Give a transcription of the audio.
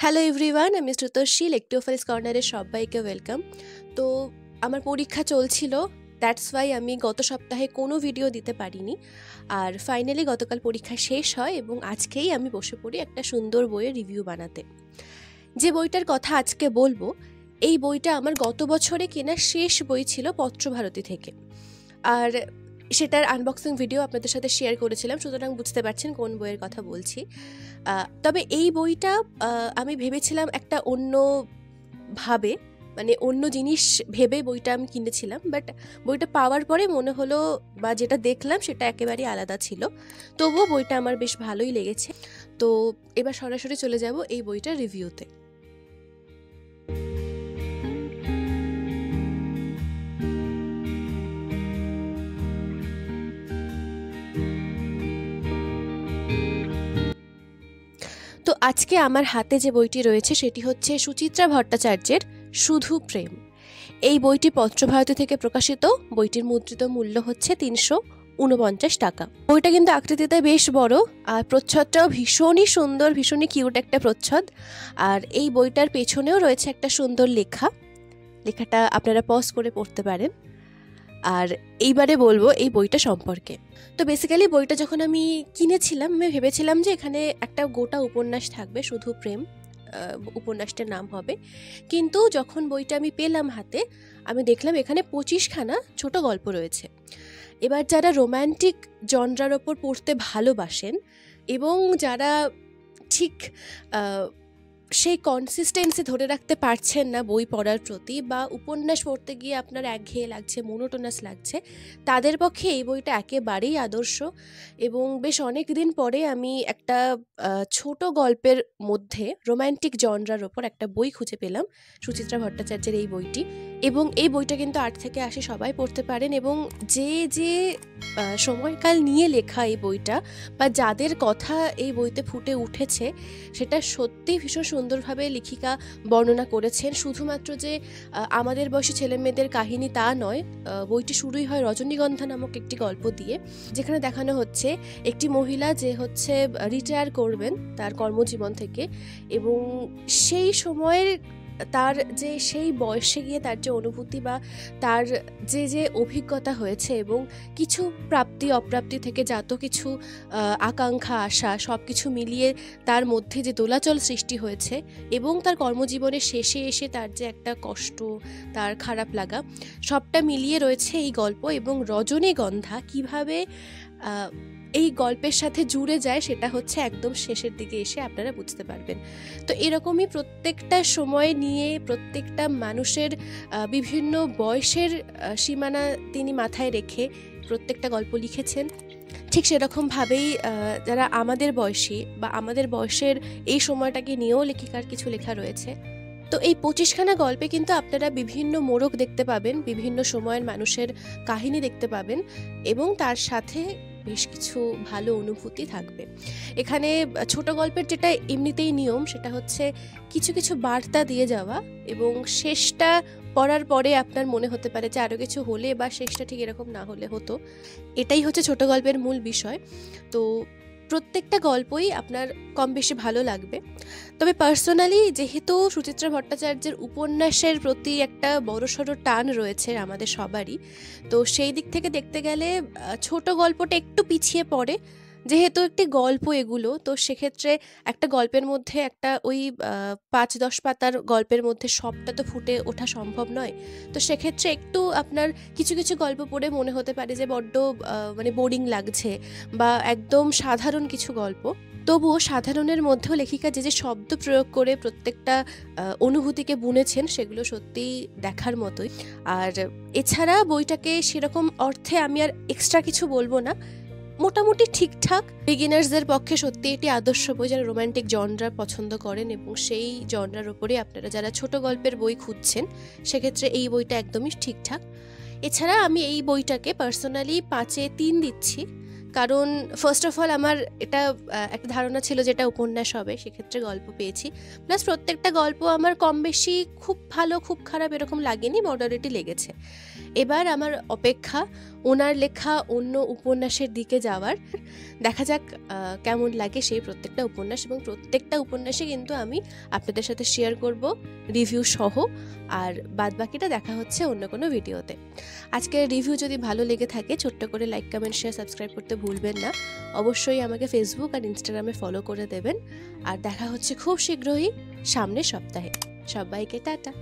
Hello everyone, আমি শ্রুতর্ষী লেকটিওফাইলস কর্নারে সবাইকে ওয়েলকাম। তো আমার পরীক্ষা চলছিল, দ্যাটস ওয়াই আমি গত সপ্তাহে কোনো ভিডিও দিতে পারিনি। আর ফাইনালি গতকাল পরীক্ষা শেষ হয় এবং আজকেই আমি বসে পড়ি একটা সুন্দর বইয়ের রিভিউ বানাতে। যে বইটার কথা আজকে বলবো, এই বইটা আমার গত বছরে কেনা শেষ বই ছিল পত্রভারতী থেকে। আর সেটার আনবক্সিং ভিডিও আপনাদের সাথে শেয়ার করেছিলাম, সুতরাং বুঝতে পারছেন কোন বইয়ের কথা বলছি। তবে এই বইটা আমি ভেবেছিলাম একটা অন্য ভাবে, মানে অন্য জিনিস ভেবে বইটা আমি কিনেছিলাম, বাট বইটা পাওয়ার পরে মনে হলো বা যেটা দেখলাম সেটা একেবারেই আলাদা ছিল। তবুও বইটা আমার বেশ ভালোই লেগেছে। তো এবার সরাসরি চলে যাব এই বইটার রিভিউতে। তো আজকে আমার হাতে যে বইটি রয়েছে সেটি হচ্ছে সুচিত্রা ভট্টাচার্যের শুধু প্রেম। এই বইটি পত্রভারতী থেকে প্রকাশিত। বইটির মুদ্রিত মূল্য হচ্ছে ৩49 টাকা। বইটা কিন্তু আকৃতিতে বেশ বড়, আর প্রচ্ছদটাও ভীষণই সুন্দর, ভীষণই কিউট একটা প্রচ্ছদ। আর এই বইটার পেছনেও রয়েছে একটা সুন্দর লেখাটা আপনারা পজ করে পড়তে পারেন। আর এইবারে বলবো এই বইটা সম্পর্কে। তো বেসিক্যালি বইটা যখন আমি কিনেছিলাম, আমি ভেবেছিলাম যে এখানে একটা গোটা উপন্যাস থাকবে, শুধু প্রেম উপন্যাসটার নাম হবে। কিন্তু যখন বইটা আমি পেলাম হাতে, আমি দেখলাম এখানে 25খানা ছোট গল্প রয়েছে। এবার যারা রোম্যান্টিক জনরার ওপর পড়তে ভালোবাসেন এবং যারা ঠিক সেই কনসিস্টেন্সি ধরে রাখতে পারছেন না বই পড়ার প্রতি, বা উপন্যাস পড়তে গিয়ে আপনার একঘেয়ে লাগছে, মোনোটোনাস লাগছে, তাদের পক্ষে এই বইটা একেবারেই আদর্শ। এবং বেশ অনেক দিন পরে আমি একটা ছোট গল্পের মধ্যে রোম্যান্টিক জনরার ওপর একটা বই খুঁজে পেলাম, সুচিত্রা ভট্টাচার্যের এই বইটি। এবং এই বইটা কিন্তু 8 থেকে 80 সবাই পড়তে পারেন। এবং যে যে সময়কাল নিয়ে লেখা এই বইটা, বা যাদের কথা এই বইতে ফুটে উঠেছে, সেটা সত্যি ভীষণ সুন্দরভাবে লেখিকা বর্ণনা করেছেন। শুধুমাত্র যে আমাদের বয়সী ছেলেমেয়েদের কাহিনী তা নয়। বইটি শুরুই হয় রজনীগন্ধা নামক একটি গল্প দিয়ে, যেখানে দেখানো হচ্ছে একটি মহিলা যে হচ্ছে রিটায়ার করবেন তার কর্মজীবন থেকে, এবং সেই সময়ের তার যে সেই বয়সে গিয়ে তার যে অনুভূতি বা তার যে যে অভিজ্ঞতা হয়েছে, এবং কিছু প্রাপ্তি অপ্রাপ্তি থেকে যত কিছু আকাঙ্ক্ষা আশা সব কিছু মিলিয়ে তার মধ্যে যে দোলাচল সৃষ্টি হয়েছে, এবং তার কর্মজীবনের শেষে এসে তার যে একটা কষ্ট, তার খারাপ লাগা, সবটা মিলিয়ে রয়েছে এই গল্প। এবং রজনীগন্ধা কিভাবে এই গল্পের সাথে জুড়ে যায় সেটা হচ্ছে একদম শেষের দিকে এসে আপনারা বুঝতে পারবেন। তো এরকমই প্রত্যেকটা সময় নিয়ে প্রত্যেকটা মানুষের বিভিন্ন বয়সের সীমানা তিনি মাথায় রেখে প্রত্যেকটা গল্প লিখেছেন। ঠিক সেরকমভাবেই যারা আমাদের বয়সী বা আমাদের বয়সের এই সময়টাকে নিয়েও লেখিকার কিছু লেখা রয়েছে। তো এই 25খানা গল্পে কিন্তু আপনারা বিভিন্ন মোড়ক দেখতে পাবেন, বিভিন্ন সময়ের মানুষের কাহিনী দেখতে পাবেন, এবং তার সাথে বেশ কিছু ভালো অনুভূতি থাকবে। এখানে ছোট গল্পের যেটা এমনিতেই নিয়ম, সেটা হচ্ছে কিছু কিছু বার্তা দিয়ে যাওয়া, এবং শেষটা পড়ার পরে আপনার মনে হতে পারে যে আরও কিছু হলে বা শেষটা ঠিক এরকম না হলে হতো। এটাই হচ্ছে ছোট গল্পের মূল বিষয়। তো প্রত্যেকটা গল্পই আপনার কম বেশি ভালো লাগবে। তবে পার্সোনালি যেহেতু সুচিত্রা ভট্টাচার্যের উপন্যাসের প্রতি একটা বড়সড় টান রয়েছে আমাদের সবারই, তো সেই দিক থেকে দেখতে গেলে ছোট গল্পটা একটু পিছিয়ে পড়ে। যেহেতু একটি গল্প এগুলো, তো সেক্ষেত্রে একটা গল্পের মধ্যে একটা ওই 5-10 পাতার গল্পের মধ্যে সবটা তো ফুটে ওঠা সম্ভব নয়। তো সেক্ষেত্রে একটু আপনার কিছু কিছু গল্প পড়ে মনে হতে পারে যে বড্ড মানে বোরিং লাগছে, বা একদম সাধারণ কিছু গল্প। তবুও সাধারণের মধ্যেও লেখিকা যে যে শব্দ প্রয়োগ করে প্রত্যেকটা অনুভূতিকে বুনেছেন, সেগুলো সত্যিই দেখার মতোই। আর এছাড়া বইটাকে সেরকম অর্থে আমি আর এক্সট্রা কিছু বলবো না, মোটামুটি ঠিকঠাক। বিগিনার্সদের পক্ষে সত্যি এটি আদর্শ বই, যারা রোম্যান্টিক জনরা পছন্দ করেন, এবং সেই জনরার ওপরে আপনারা যারা ছোট গল্পের বই খুঁজছেন, সেক্ষেত্রে এই বইটা একদমই ঠিকঠাক। এছাড়া আমি এই বইটাকে পার্সোনালি 5-এ 3 দিচ্ছি, কারণ ফার্স্ট অফ অল আমার এটা একটা ধারণা ছিল যেটা উপন্যাস হবে, সেক্ষেত্রে গল্প পেয়েছি। প্লাস প্রত্যেকটা গল্প আমার কম বেশি খুব ভালো খুব খারাপ এরকম লাগেনি, মডারেটই লেগেছে। এবার আমার অপেক্ষা ওনার লেখা অন্য উপন্যাসের দিকে যাওয়ার। দেখা যাক কেমন লাগে সেই প্রত্যেকটা উপন্যাস, এবং প্রত্যেকটা উপন্যাসে কিন্তু আমি আপনাদের সাথে শেয়ার করব রিভিউ সহ। আর বাদবাকিটা দেখা হচ্ছে অন্য কোনো ভিডিওতে। আজকের রিভিউ যদি ভালো লেগে থাকে ছোট্ট করে লাইক, কমেন্ট, শেয়ার, সাবস্ক্রাইব করতে ভুলবেন না। অবশ্যই আমাকে ফেসবুক আর ইনস্টাগ্রামে ফলো করে দেবেন। আর দেখা হচ্ছে খুব শীঘ্রই সামনের সপ্তাহে। সবাইকে টাটা।